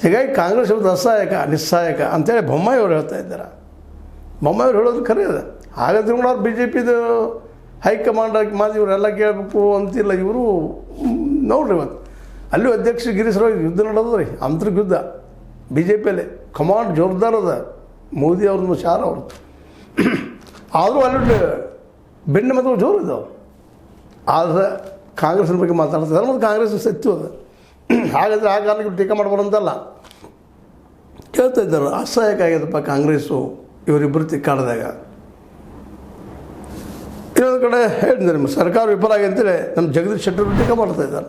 ಹೀಗಾಗಿ ಕಾಂಗ್ರೆಸ್ ಇವತ್ತು ಅಸಹಾಯಕ ನಿಸ್ಸಹಾಯಕ ಅಂತೇಳಿ ಬೊಮ್ಮಾಯಿ ಅವರು ಹೇಳ್ತಾ ಇದ್ದಾರೆ. ಬೊಮ್ಮಾಯಿ ಅವ್ರು ಹೇಳೋದು ಖರೆ ಅದ. ಹಾಗಾದ್ರೆ ಕೂಡ ಅವ್ರು ಬಿ ಜೆ ಪಿದು ಹೈಕಮಾಂಡ್ ಮಾತು ಇವರೆಲ್ಲ ಕೇಳಬೇಕು ಅಂತಿಲ್ಲ. ಇವರು ನೋಡ್ರಿ ಇವತ್ತು ಅಲ್ಲೂ ಅಧ್ಯಕ್ಷ ಗಿರೀಶ್ವರ ಯುದ್ಧ ನಡೆದ ರೀ, ಆಂತರಿಕ ಯುದ್ಧ ಬಿ ಜೆ ಪಿಯಲ್ಲಿ ಕಮಾಂಡ್ ಜೋರ್ದಾರ್ ಅದ. ಮೋದಿ ಅವ್ರದ್ದು ಶಾರ ಅವ್ರದ್ದು. ಆದರೂ ಅಲ್ಲಿ ಬೆನ್ನು ಮತ್ತು ಜೋರು ಇದ್ದಾವೆ. ಆದರೆ ಕಾಂಗ್ರೆಸ್ನ ಬಗ್ಗೆ ಮಾತಾಡ್ತಿದ್ದಾರೆ ಮತ್ತು ಕಾಂಗ್ರೆಸ್ ಸತ್ಯ ಅದ. ಹಾಗಾದರೆ ಆ ಕಾರಣಕ್ಕೆ ಟೀಕೆ ಮಾಡ್ಬಾರಂತಲ್ಲ ಕೇಳ್ತಾ ಇದ್ದಾರೆ. ಅಸಹಾಯಕ ಆಗ್ಯದಪ್ಪ ಕಾಂಗ್ರೆಸ್ಸು ಇವರಿಬ್ಬರು ತಿಕ್ಕಾಡಿದಾಗ. ಇನ್ನೊಂದು ಕಡೆ ಹೇಳಿದೆ ನಿಮ್ಮ ಸರ್ಕಾರ ವಿಫಲ ಆಗಿ ಅಂತೇಳಿ ನಮ್ಮ ಜಗದೀಶ್ ಶೆಟ್ಟರ್ ಟೀಕೆ ಮಾಡ್ತಾ ಇದ್ದಾರೆ.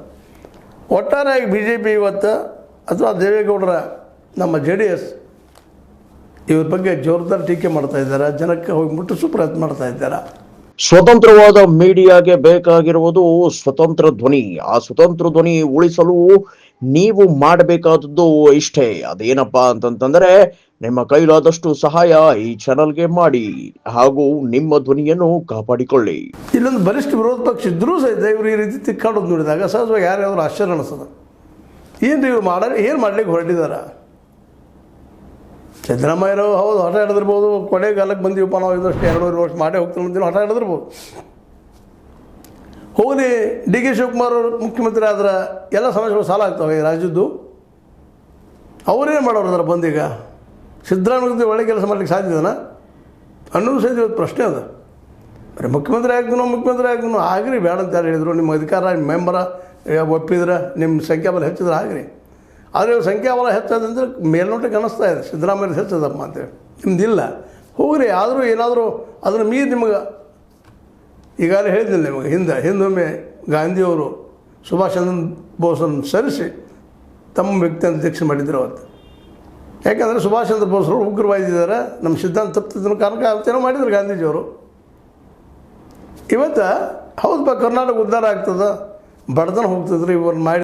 ಒಟ್ಟಾರೆಯಾಗಿ ಬಿ ಜೆ ಪಿ ಇವತ್ತು ಅಥವಾ ದೇವೇಗೌಡರ ನಮ್ಮ JDS ಇವ್ರ ಬಗ್ಗೆ ಜೋರ್ದಾರ್ ಟೀಕೆ ಮಾಡ್ತಾ ಇದ್ದಾರೆ. ಜನಕ್ಕೆ ಹೋಗಿ ಮುಟ್ಟಿಸೋ ಪ್ರಯತ್ನ ಮಾಡ್ತಾ ಇದ್ದಾರೆ. ಸ್ವತಂತ್ರವಾದ ಮೀಡಿಯಾಗೆ ಬೇಕಾಗಿರುವುದು ಸ್ವತಂತ್ರ ಧ್ವನಿ. ಆ ಸ್ವತಂತ್ರ ಧ್ವನಿ ಉಳಿಸಲು ನೀವು ಮಾಡಬೇಕಾದದ್ದು ಇಷ್ಟೇ. ಅದೇನಪ್ಪಾ ಅಂತಂತಂದ್ರೆ ನಿಮ್ಮ ಕೈಲಾದಷ್ಟು ಸಹಾಯ ಈ ಚಾನಲ್ಗೆ ಮಾಡಿ ಹಾಗೂ ನಿಮ್ಮ ಧ್ವನಿಯನ್ನು ಕಾಪಾಡಿಕೊಳ್ಳಿ. ಇಲ್ಲೊಂದು ಬಲಿಷ್ಠ ವಿರೋಧ ಪಕ್ಷ ಇದ್ರೂ ಸಹಿತ ಇವರು ಈ ರೀತಿ ತಿಕ್ಕಾಡೋದು ನೋಡಿದಾಗ ಸಹಜವಾಗಿ ಯಾರ್ಯಾದ್ರು ಆಶ್ಚರ್ಯ ಅನಿಸ್ತದೆ. ಏನು ಇವ್ರು ಏನು ಮಾಡ್ಲಿಕ್ಕೆ ಹೊರಟಿದ್ದಾರೆ? ಸಿದ್ದರಾಮಯ್ಯರು ಹೌದು ಹಠ ಹಿಡಿದಿರ್ಬೋದು, ಕೊನೆಗಾಲಕ್ಕೆ ಬಂದೀವಪ್ಪ ನಾವು ಇದಷ್ಟು 2.5 ವರ್ಷ ಮಾಡೇ ಹೋಗ್ತೀವಿ ಅಂತೀವಿ, ಹಠ ಹಿಡಿದಿರ್ಬೋದು. ಹೋಗಲಿ DK ಶಿವಕುಮಾರ್ ಅವರು ಮುಖ್ಯಮಂತ್ರಿ ಆದ್ರೆ ಎಲ್ಲ ಸಮಸ್ಯೆಗಳು ಸಾಲ ಆಗ್ತವೆ ಈ ರಾಜ್ಯದ್ದು. ಅವರೇನು ಮಾಡೋರು ಅದರ ಬಂದೀಗ ಸಿದ್ದರಾಮಯ್ಯ ಒಳ್ಳೆ ಕೆಲಸ ಮಾಡ್ಲಿಕ್ಕೆ ಸಾಧ್ಯದನ ಅನ್ನೋದು ಸಹಿತ ಇವತ್ತು ಪ್ರಶ್ನೆ ಅದ. ಬರೀ ಮುಖ್ಯಮಂತ್ರಿ ಆಗ್ದನು ಆಗ್ರಿ ಬೇಡ ಅಂತ ಯಾರು ಹೇಳಿದರು. ನಿಮ್ಮ ಅಧಿಕಾರ ಮೆಂಬರ ಒಪ್ಪಿದ್ರೆ ನಿಮ್ಮ ಸಂಖ್ಯಾಬಲ ಹೆಚ್ಚಿದ್ರೆ ಆಗ್ರಿ. ಆದರೆ ಇವ್ರ ಸಂಖ್ಯಾಬಲ ಹೆಚ್ಚದಂದ್ರೆ ಮೇಲ್ನೋಟಕ್ಕೆ ಅನ್ನಿಸ್ತಾ ಇದೆ ಸಿದ್ದರಾಮಯ್ಯ ಹೆಚ್ಚದಪ್ಪ ಅಂತೇಳಿ. ನಿಮ್ದಿಲ್ಲ ಹೋಗ್ರಿ. ಆದರೂ ಏನಾದರೂ ಅದನ್ನು ಮೀರಿ ನಿಮಗೆ ಈಗಾಗಲೇ ಹೇಳಿದ್ದಿಲ್ಲ ನಿಮಗೆ ಹಿಂದೊಮ್ಮೆ ಗಾಂಧಿಯವರು ಸುಭಾಷ್ ಚಂದ್ರ ಬೋಸನ್ನು ಸರಿಸಿ ತಮ್ಮ ವ್ಯಕ್ತಿ ಅಧ್ಯಕ್ಷ ಮಾಡಿದ್ರು ಅವತ್ತು. ಯಾಕಂದರೆ ಸುಭಾಷ್ ಚಂದ್ರ ಬೋಸರು ಉಗ್ರವಾದಿದ್ದಾರೆ, ನಮ್ಮ ಸಿದ್ಧಾಂತ ತಪ್ಪಿದ್ದನ್ನು ಕಾರಣಕ್ಕೆ ಅವತ್ತೇನೋ ಮಾಡಿದ್ರು ಗಾಂಧೀಜಿಯವರು. ಇವತ್ತು ಹೌದಪ್ಪ ಕರ್ನಾಟಕ ಉದ್ಧಾರ ಆಗ್ತದೆ, ಬಡತನ ಹೋಗ್ತಿದ್ರು ಇವ್ರನ್ನ ಮಾಡಿ